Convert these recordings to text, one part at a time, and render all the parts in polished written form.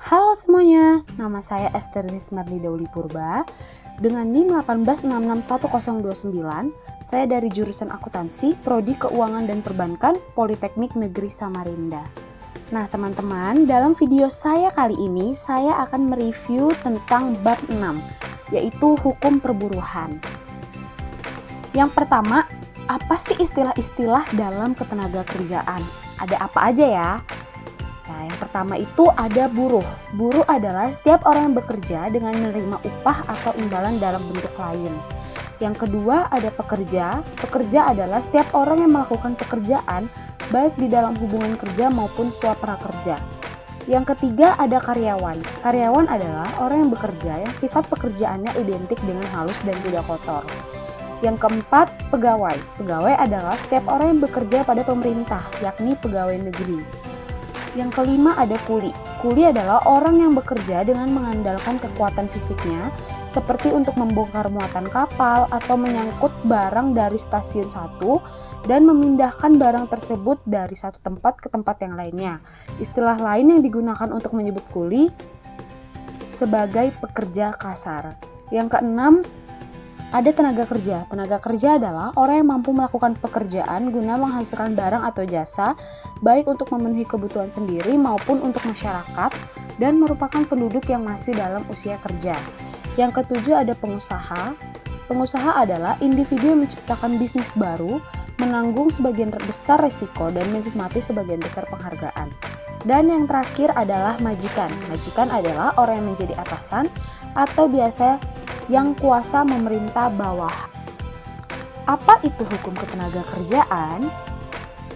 Halo semuanya, nama saya Esther Nismarni Dauli Purba dengan NIM 1866109. Saya dari jurusan akuntansi, Prodi Keuangan dan Perbankan, Politeknik Negeri Samarinda. Nah teman-teman, dalam video saya kali ini saya akan mereview tentang bab 6, yaitu hukum perburuhan. Yang pertama, apa sih istilah-istilah dalam ketenaga kerjaan? Ada apa aja ya? Nah, yang pertama itu ada buruh. Buruh adalah setiap orang yang bekerja dengan menerima upah atau imbalan dalam bentuk lain. Yang kedua ada pekerja. Pekerja adalah setiap orang yang melakukan pekerjaan baik di dalam hubungan kerja maupun swaprakerja. Yang ketiga ada karyawan. Karyawan adalah orang yang bekerja yang sifat pekerjaannya identik dengan halus dan tidak kotor. Yang keempat, pegawai. Pegawai adalah setiap orang yang bekerja pada pemerintah, yakni pegawai negeri. Yang kelima ada kuli. Kuli adalah orang yang bekerja dengan mengandalkan kekuatan fisiknya, seperti untuk membongkar muatan kapal atau menyangkut barang dari stasiun satu dan memindahkan barang tersebut dari satu tempat ke tempat yang lainnya. Istilah lain yang digunakan untuk menyebut kuli sebagai pekerja kasar. Yang keenam, ada tenaga kerja. Tenaga kerja adalah orang yang mampu melakukan pekerjaan guna menghasilkan barang atau jasa, baik untuk memenuhi kebutuhan sendiri maupun untuk masyarakat, dan merupakan penduduk yang masih dalam usia kerja. Yang ketujuh ada pengusaha. Pengusaha adalah individu yang menciptakan bisnis baru, menanggung sebagian besar resiko, dan menikmati sebagian besar penghargaan. Dan yang terakhir adalah majikan. Majikan adalah orang yang menjadi atasan atau biasa yang kuasa memerintah bawah. Apa itu hukum ketenaga kerjaan?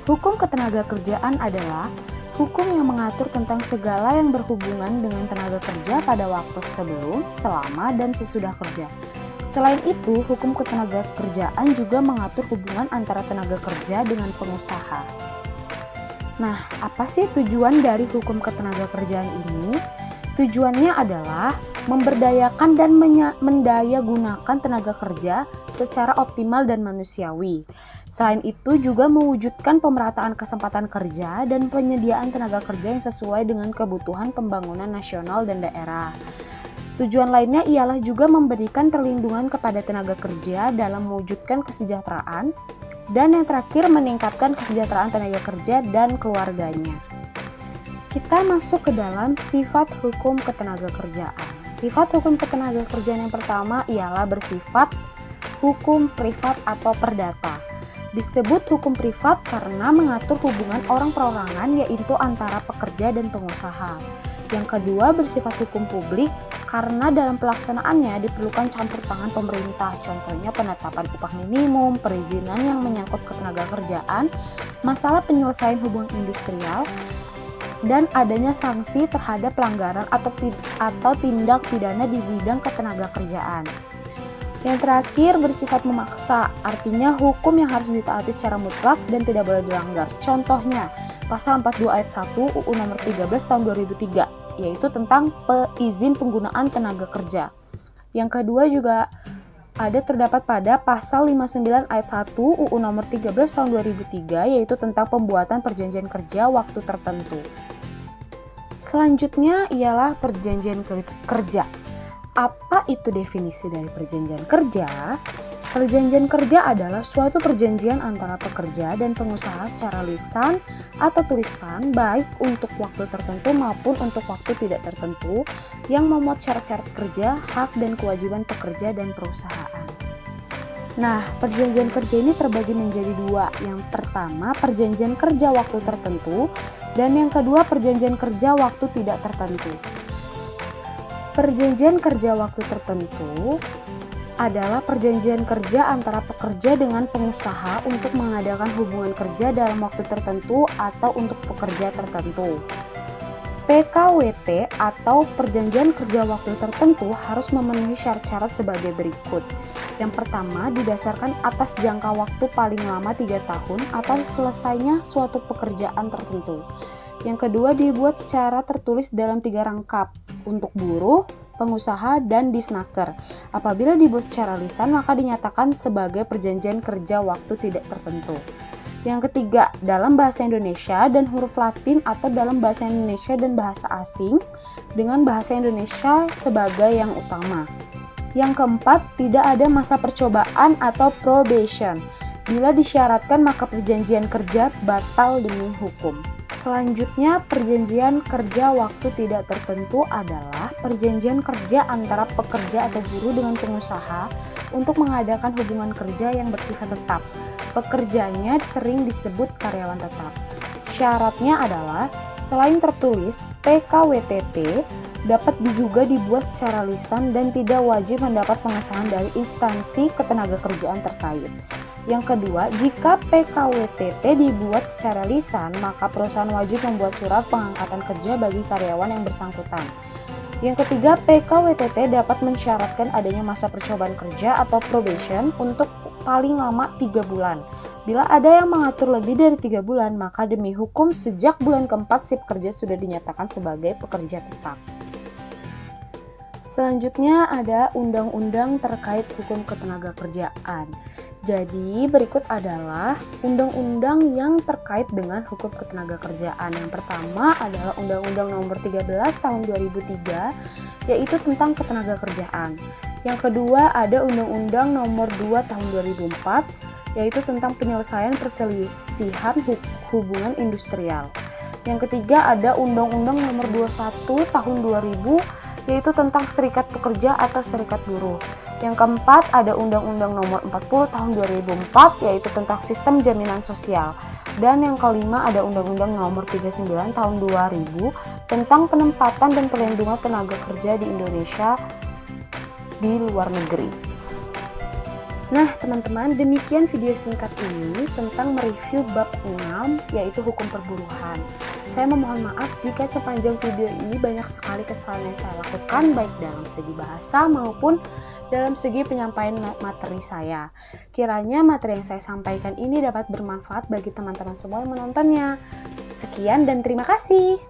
Hukum ketenaga kerjaan adalah hukum yang mengatur tentang segala yang berhubungan dengan tenaga kerja pada waktu sebelum, selama, dan sesudah kerja. Selain itu, hukum ketenaga kerjaan juga mengatur hubungan antara tenaga kerja dengan pengusaha. Nah, apa sih tujuan dari hukum ketenaga kerjaan ini? Tujuannya adalah memberdayakan dan mendayagunakan tenaga kerja secara optimal dan manusiawi. Selain itu juga mewujudkan pemerataan kesempatan kerja dan penyediaan tenaga kerja yang sesuai dengan kebutuhan pembangunan nasional dan daerah. Tujuan lainnya ialah juga memberikan perlindungan kepada tenaga kerja dalam mewujudkan kesejahteraan, dan yang terakhir meningkatkan kesejahteraan tenaga kerja dan keluarganya. Kita masuk ke dalam sifat hukum ketenaga kerjaan. Sifat hukum ketenaga kerjaan yang pertama ialah bersifat hukum privat atau perdata. Disebut hukum privat karena mengatur hubungan orang perorangan, yaitu antara pekerja dan pengusaha. Yang kedua bersifat hukum publik karena dalam pelaksanaannya diperlukan campur tangan pemerintah, contohnya penetapan upah minimum, perizinan yang menyangkut ketenaga kerjaan, masalah penyelesaian hubungan industrial, dan adanya sanksi terhadap pelanggaran atau tindak pidana di bidang ketenaga kerjaan. Yang terakhir bersifat memaksa, artinya hukum yang harus ditaati secara mutlak dan tidak boleh dilanggar. Contohnya, pasal 42 ayat 1 UU nomor 13 tahun 2003, yaitu tentang izin penggunaan tenaga kerja. Yang kedua juga terdapat pada pasal 59 ayat 1 UU nomor 13 tahun 2003, yaitu tentang pembuatan perjanjian kerja waktu tertentu. Selanjutnya ialah perjanjian kerja. Apa itu definisi dari perjanjian kerja? Perjanjian kerja adalah suatu perjanjian antara pekerja dan pengusaha secara lisan atau tulisan, baik untuk waktu tertentu maupun untuk waktu tidak tertentu, yang memuat syarat-syarat kerja, hak dan kewajiban pekerja dan perusahaan. Nah, perjanjian kerja ini terbagi menjadi dua. Yang pertama, perjanjian kerja waktu tertentu, dan yang kedua, perjanjian kerja waktu tidak tertentu. Perjanjian kerja waktu tertentu adalah perjanjian kerja antara pekerja dengan pengusaha untuk mengadakan hubungan kerja dalam waktu tertentu atau untuk pekerja tertentu. PKWT atau perjanjian kerja waktu tertentu harus memenuhi syarat-syarat sebagai berikut. Yang pertama, didasarkan atas jangka waktu paling lama 3 tahun atau selesainya suatu pekerjaan tertentu. Yang kedua, dibuat secara tertulis dalam 3 rangkap untuk buruh, pengusaha, dan disnaker. Apabila dibuat secara lisan, maka dinyatakan sebagai perjanjian kerja waktu tidak tertentu. Yang ketiga, dalam bahasa Indonesia dan huruf Latin atau dalam bahasa Indonesia dan bahasa asing dengan bahasa Indonesia sebagai yang utama. Yang keempat, tidak ada masa percobaan atau probation. Bila disyaratkan maka perjanjian kerja batal demi hukum. Selanjutnya, perjanjian kerja waktu tidak tertentu adalah perjanjian kerja antara pekerja atau buruh dengan pengusaha untuk mengadakan hubungan kerja yang bersifat tetap. Pekerjanya sering disebut karyawan tetap. Syaratnya adalah, selain tertulis, PKWTT dapat juga dibuat secara lisan dan tidak wajib mendapat pengesahan dari instansi ketenagakerjaan terkait. Yang kedua, jika PKWTT dibuat secara lisan, maka perusahaan wajib membuat surat pengangkatan kerja bagi karyawan yang bersangkutan. Yang ketiga, PKWTT dapat mensyaratkan adanya masa percobaan kerja atau probation untuk paling lama 3 bulan. Bila ada yang mengatur lebih dari 3 bulan, maka demi hukum sejak bulan keempat si pekerja sudah dinyatakan sebagai pekerja tetap. Selanjutnya ada undang-undang terkait hukum ketenagakerjaan. Jadi berikut adalah undang-undang yang terkait dengan hukum ketenagakerjaan. Yang pertama adalah Undang-Undang Nomor 13 Tahun 2003, yaitu tentang ketenagakerjaan. Yang kedua ada Undang-Undang Nomor 2 Tahun 2004, yaitu tentang penyelesaian perselisihan hubungan industrial. Yang ketiga ada Undang-Undang Nomor 21 Tahun 2000, yaitu tentang serikat pekerja atau serikat buruh. Yang keempat ada Undang-Undang Nomor 40 Tahun 2004, yaitu tentang sistem jaminan sosial. Dan yang kelima ada Undang-Undang Nomor 39 Tahun 2000 tentang penempatan dan perlindungan tenaga kerja di Indonesia di luar negeri. Nah teman-teman, demikian video singkat ini tentang mereview bab 6, yaitu hukum perburuhan. Saya memohon maaf jika sepanjang video ini banyak sekali kesalahan yang saya lakukan, baik dalam segi bahasa maupun dalam segi penyampaian materi saya. Kiranya materi yang saya sampaikan ini dapat bermanfaat bagi teman-teman semua yang menontonnya. Sekian dan terima kasih.